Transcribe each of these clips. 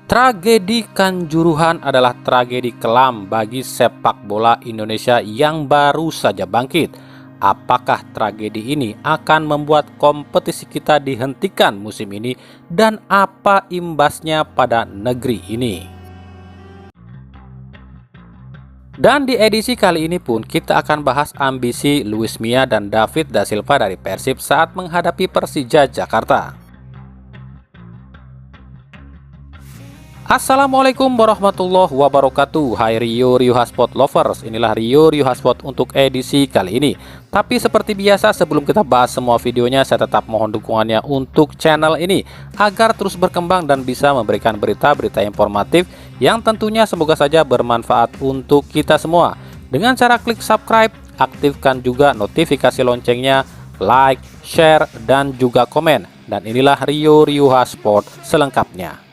Tragedi Kanjuruhan adalah tragedi kelam bagi sepak bola Indonesia yang baru saja bangkit. Apakah tragedi ini akan membuat kompetisi kita dihentikan musim ini dan apa imbasnya pada negeri ini? Dan di edisi kali ini pun kita akan bahas ambisi Luis Mia dan David da Silva dari Persib saat menghadapi Persija Jakarta. Assalamualaikum warahmatullahi wabarakatuh. Hai Rio Hotspot lovers, inilah Rio Hotspot untuk edisi kali ini. Tapi seperti biasa sebelum kita bahas semua videonya, saya tetap mohon dukungannya untuk channel ini agar terus berkembang dan bisa memberikan berita-berita informatif yang tentunya semoga saja bermanfaat untuk kita semua. Dengan cara klik subscribe, aktifkan juga notifikasi loncengnya, like, share, dan juga komen. Dan inilah Rio Hotspot selengkapnya.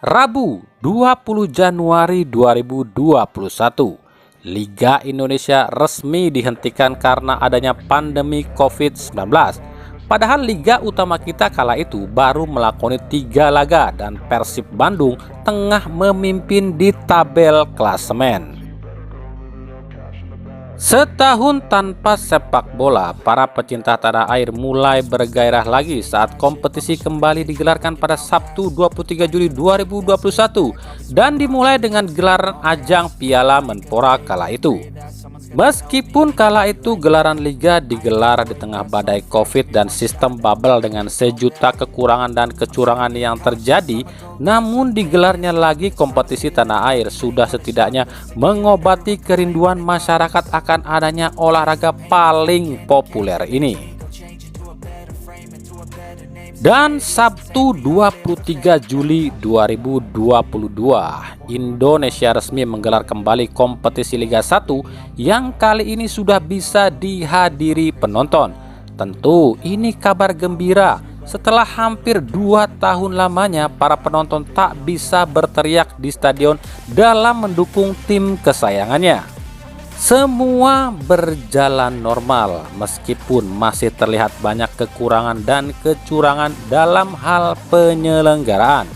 Rabu 20 Januari 2021, Liga Indonesia resmi dihentikan karena adanya pandemi COVID-19. Padahal liga utama kita kala itu baru melakoni 3 laga dan Persib Bandung tengah memimpin di tabel klasemen. Setahun tanpa sepak bola, para pecinta tanah air mulai bergairah lagi saat kompetisi kembali digelarkan pada Sabtu 23 Juli 2021 dan dimulai dengan gelaran ajang Piala Menpora kala itu. Meskipun kala itu gelaran liga digelar di tengah badai COVID dan sistem bubble dengan sejuta kekurangan dan kecurangan yang terjadi, namun digelarnya lagi kompetisi tanah air sudah setidaknya mengobati kerinduan masyarakat akan adanya olahraga paling populer ini. Dan Sabtu 23 Juli 2022, Indonesia resmi menggelar kembali kompetisi Liga 1 yang kali ini sudah bisa dihadiri penonton. Tentu ini kabar gembira setelah hampir 2 tahun lamanya para penonton tak bisa berteriak di stadion dalam mendukung tim kesayangannya. Semua berjalan normal meskipun masih terlihat banyak kekurangan dan kecurangan dalam hal penyelenggaraan.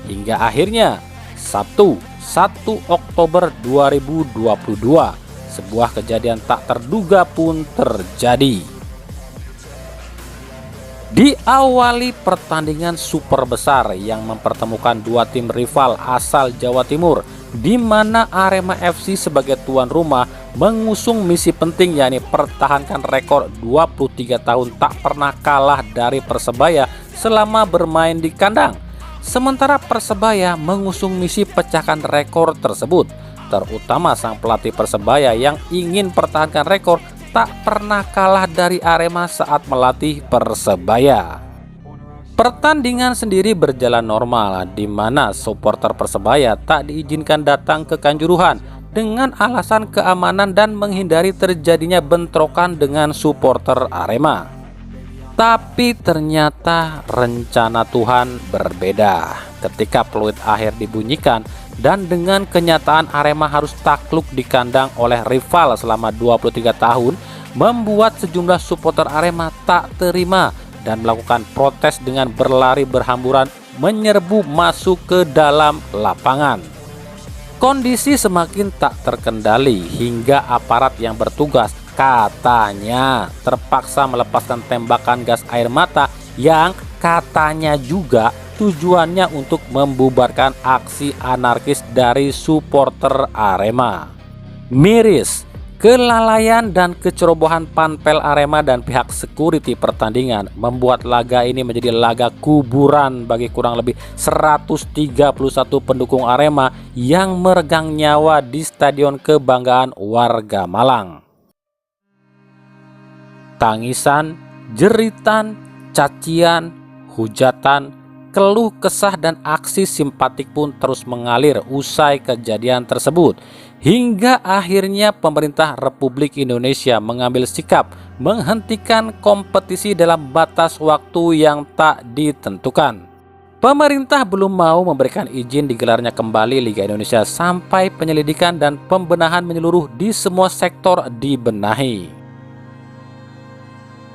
Hingga akhirnya Sabtu 1 Oktober 2022 sebuah kejadian tak terduga pun terjadi. Diawali pertandingan super besar yang mempertemukan 2 tim rival asal Jawa Timur, di mana Arema FC sebagai tuan rumah mengusung misi penting, yakni pertahankan rekor 23 tahun tak pernah kalah dari Persebaya selama bermain di kandang. Sementara Persebaya mengusung misi pecahkan rekor tersebut, terutama sang pelatih Persebaya yang ingin pertahankan rekor tak pernah kalah dari Arema saat melatih Persebaya. Pertandingan sendiri berjalan normal, di mana supporter Persebaya tak diizinkan datang ke Kanjuruhan dengan alasan keamanan dan menghindari terjadinya bentrokan dengan supporter Arema. Tapi ternyata rencana Tuhan berbeda ketika peluit akhir dibunyikan dan dengan kenyataan Arema harus takluk di kandang oleh rival selama 23 tahun, membuat sejumlah supporter Arema tak terima dan melakukan protes dengan berlari berhamburan menyerbu masuk ke dalam lapangan. Kondisi semakin tak terkendali hingga aparat yang bertugas katanya terpaksa melepaskan tembakan gas air mata yang katanya juga tujuannya untuk membubarkan aksi anarkis dari supporter Arema. Miris, kelalaian dan kecerobohan panpel Arema dan pihak security pertandingan membuat laga ini menjadi laga kuburan bagi kurang lebih 131 pendukung Arema yang meregang nyawa di Stadion Kebanggaan warga Malang. Tangisan, jeritan, cacian, hujatan, keluh kesah dan aksi simpatik pun terus mengalir usai kejadian tersebut. Hingga akhirnya pemerintah Republik Indonesia mengambil sikap menghentikan kompetisi dalam batas waktu yang tak ditentukan. Pemerintah belum mau memberikan izin digelarnya kembali Liga Indonesia sampai penyelidikan dan pembenahan menyeluruh di semua sektor dibenahi.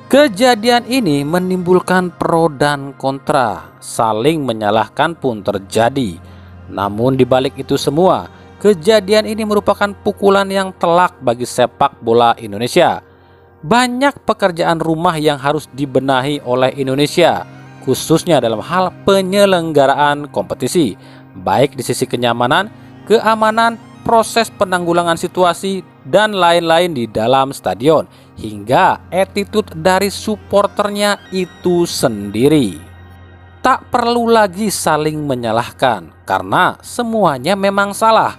Kejadian ini menimbulkan pro dan kontra, saling menyalahkan pun terjadi. Namun di balik itu semua, kejadian ini merupakan pukulan yang telak bagi sepak bola Indonesia. Banyak pekerjaan rumah yang harus dibenahi oleh Indonesia, khususnya dalam hal penyelenggaraan kompetisi, baik di sisi kenyamanan, keamanan, proses penanggulangan situasi, dan lain-lain di dalam stadion, hingga attitude dari supporternya itu sendiri. Tak perlu lagi saling menyalahkan, karena semuanya memang salah.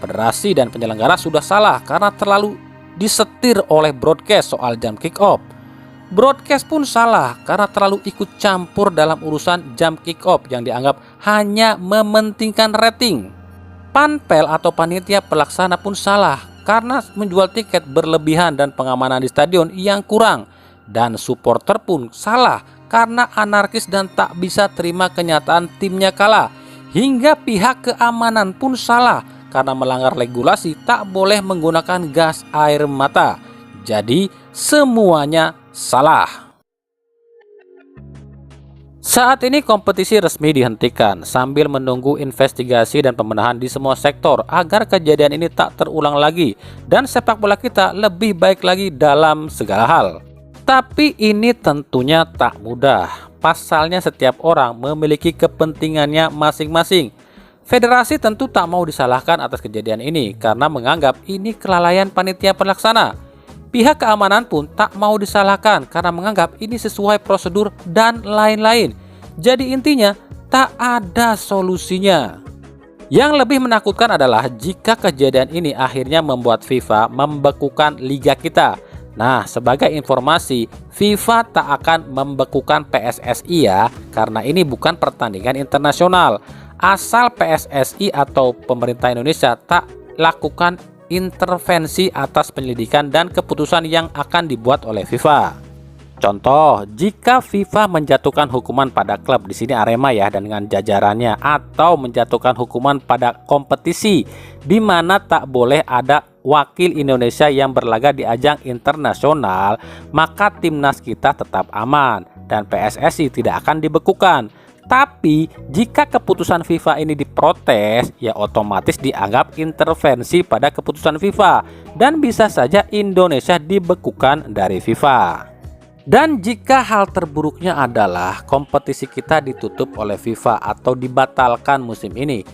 Federasi dan penyelenggara sudah salah karena terlalu disetir oleh broadcast soal jam kick off. Broadcast pun salah karena terlalu ikut campur dalam urusan jam kick off yang dianggap hanya mementingkan rating. Panpel atau panitia pelaksana pun salah karena menjual tiket berlebihan dan pengamanan di stadion yang kurang. Dan supporter pun salah karena anarkis dan tak bisa terima kenyataan timnya kalah. Hingga pihak keamanan pun salah karena melanggar regulasi tak boleh menggunakan gas air mata. Jadi semuanya salah. Saat ini kompetisi resmi dihentikan sambil menunggu investigasi dan pembenahan di semua sektor agar kejadian ini tak terulang lagi dan sepak bola kita lebih baik lagi dalam segala hal. Tapi ini tentunya tak mudah. Pasalnya setiap orang memiliki kepentingannya masing-masing. Federasi tentu tak mau disalahkan atas kejadian ini karena menganggap ini kelalaian panitia pelaksana. Pihak keamanan pun tak mau disalahkan karena menganggap ini sesuai prosedur dan lain-lain. Jadi intinya tak ada solusinya. Yang lebih menakutkan adalah jika kejadian ini akhirnya membuat FIFA membekukan liga kita. Nah, sebagai informasi, FIFA tak akan membekukan PSSI ya, karena ini bukan pertandingan internasional. Asal PSSI atau pemerintah Indonesia tak lakukan intervensi atas penyelidikan dan keputusan yang akan dibuat oleh FIFA. Contoh, jika FIFA menjatuhkan hukuman pada klub, di sini Arema ya dan dengan jajarannya, atau menjatuhkan hukuman pada kompetisi di mana tak boleh ada wakil Indonesia yang berlaga di ajang internasional, maka timnas kita tetap aman dan PSSI tidak akan dibekukan. Tapi jika keputusan FIFA ini diprotes, ya otomatis dianggap intervensi pada keputusan FIFA dan bisa saja Indonesia dibekukan dari FIFA. Dan jika hal terburuknya adalah kompetisi kita ditutup oleh FIFA atau dibatalkan musim ini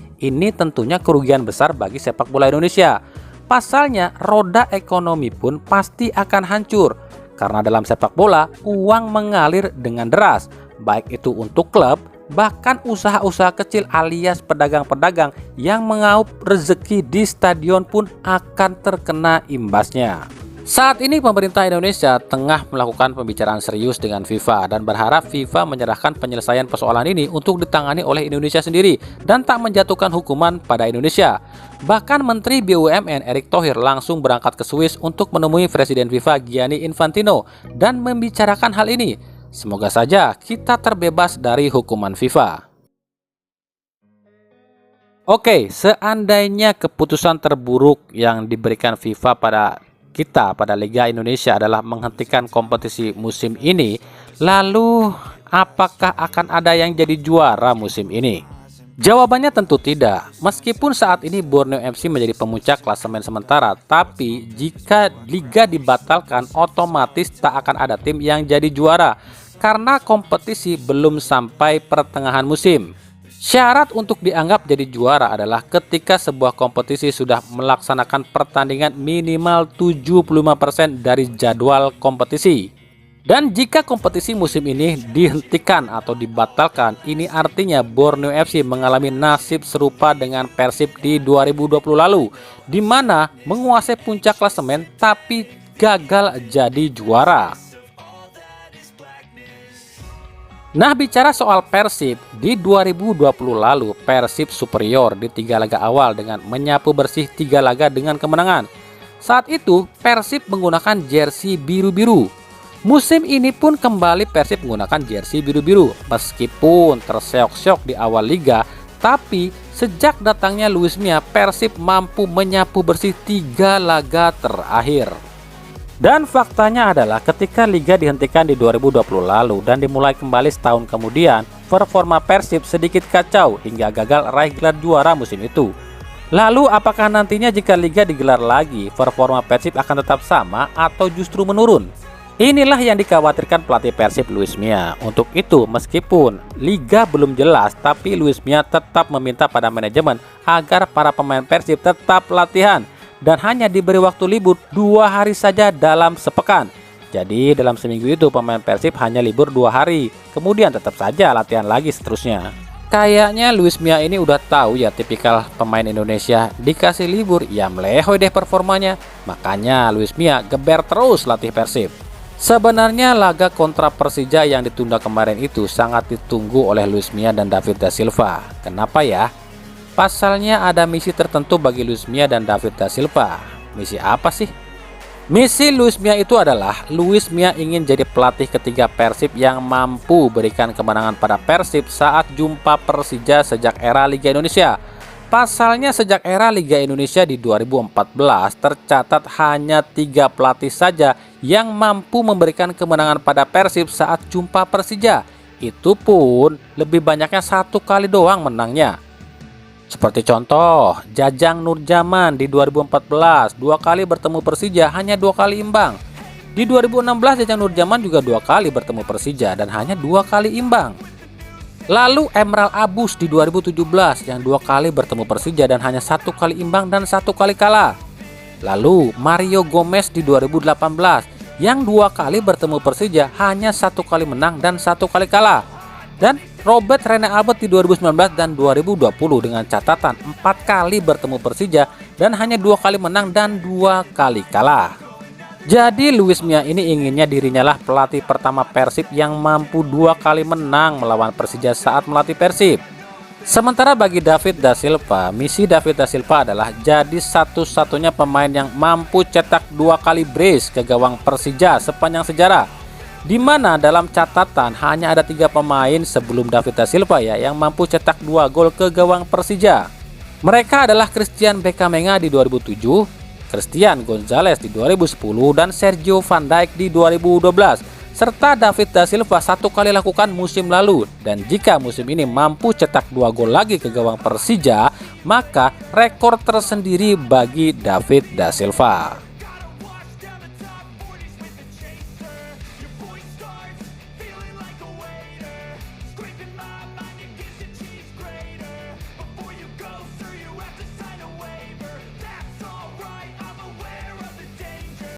tentunya kerugian besar bagi sepak bola Indonesia. Pasalnya roda ekonomi pun pasti akan hancur karena dalam sepak bola uang mengalir dengan deras, baik itu untuk klub, bahkan usaha-usaha kecil alias pedagang-pedagang yang mengaup rezeki di stadion pun akan terkena imbasnya. Saat ini pemerintah Indonesia tengah melakukan pembicaraan serius dengan FIFA dan berharap FIFA menyerahkan penyelesaian persoalan ini untuk ditangani oleh Indonesia sendiri dan tak menjatuhkan hukuman pada Indonesia. Bahkan Menteri BUMN Erick Thohir langsung berangkat ke Swiss untuk menemui Presiden FIFA Gianni Infantino dan membicarakan hal ini. Semoga saja kita terbebas dari hukuman FIFA. Oke, seandainya keputusan terburuk yang diberikan FIFA pada kita, pada Liga Indonesia adalah menghentikan kompetisi musim ini, lalu apakah akan ada yang jadi juara musim ini? Jawabannya tentu tidak. Meskipun saat ini Borneo FC menjadi pemuncak klasemen sementara, tapi jika liga dibatalkan otomatis tak akan ada tim yang jadi juara karena kompetisi belum sampai pertengahan musim. Syarat untuk dianggap jadi juara adalah ketika sebuah kompetisi sudah melaksanakan pertandingan minimal 75% dari jadwal kompetisi. Dan jika kompetisi musim ini dihentikan atau dibatalkan, ini artinya Borneo FC mengalami nasib serupa dengan Persib di 2020 lalu, di mana menguasai puncak klasemen tapi gagal jadi juara. Nah, bicara soal Persib, di 2020 lalu Persib superior di 3 laga awal dengan menyapu bersih 3 laga dengan kemenangan. Saat itu Persib menggunakan jersey biru-biru. Musim ini pun kembali Persib menggunakan jersey biru-biru. Meskipun terseok-seok di awal liga, tapi sejak datangnya Luis Mia, Persib mampu menyapu bersih 3 laga terakhir. Dan faktanya adalah ketika liga dihentikan di 2020 lalu dan dimulai kembali setahun kemudian, performa Persib sedikit kacau hingga gagal raih gelar juara musim itu. Lalu apakah nantinya jika liga digelar lagi, performa Persib akan tetap sama atau justru menurun? Inilah yang dikhawatirkan pelatih Persib Luis Mia. Untuk itu, meskipun liga belum jelas, tapi Luis Mia tetap meminta pada manajemen agar para pemain Persib tetap latihan dan hanya diberi waktu libur 2 hari saja dalam sepekan. Jadi dalam seminggu itu pemain Persib hanya libur 2 hari, kemudian tetap saja latihan lagi seterusnya. Kayaknya Luis Mia ini udah tahu ya tipikal pemain Indonesia, dikasih libur ya melehoy deh performanya. Makanya Luis Mia geber terus latih Persib. Sebenarnya laga kontra Persija yang ditunda kemarin itu sangat ditunggu oleh Luis Mia dan David da Silva. Kenapa ya? Pasalnya ada misi tertentu bagi Luis Mia dan David da Silva. Misi apa sih? Misi Luis Mia itu adalah Luis Mia ingin jadi pelatih ketiga Persib yang mampu berikan kemenangan pada Persib saat jumpa Persija sejak era Liga Indonesia. Pasalnya sejak era Liga Indonesia di 2014 tercatat hanya 3 pelatih saja yang mampu memberikan kemenangan pada Persib saat jumpa Persija. Itu pun lebih banyaknya 1 kali doang menangnya. Seperti contoh, Jajang Nurjaman di 2014 2 kali bertemu Persija hanya 2 kali imbang. Di 2016 Jajang Nurjaman juga 2 kali bertemu Persija dan hanya 2 kali imbang. Lalu Emerald Abus di 2017 yang 2 kali bertemu Persija dan hanya 1 kali imbang dan 1 kali kalah. Lalu Mario Gomez di 2018 yang 2 kali bertemu Persija hanya 1 kali menang dan 1 kali kalah. Dan Robert Rene Albert di 2019 dan 2020 dengan catatan 4 kali bertemu Persija dan hanya 2 kali menang dan 2 kali kalah. Jadi Luis Mia ini inginnya dirinya lah pelatih pertama Persib yang mampu 2 kali menang melawan Persija saat melatih Persib. Sementara bagi David da Silva, misi David da Silva adalah jadi satu-satunya pemain yang mampu cetak 2 kali brace ke gawang Persija sepanjang sejarah. Di mana dalam catatan hanya ada 3 pemain sebelum David da Silva ya yang mampu cetak 2 gol ke gawang Persija. Mereka adalah Christian Beckhamenga di 2007, Christian Gonzalez di 2010 dan Sergio Van Dijk di 2012, serta David da Silva 1 kali lakukan musim lalu. Dan jika musim ini mampu cetak 2 gol lagi ke gawang Persija, maka rekor tersendiri bagi David da Silva.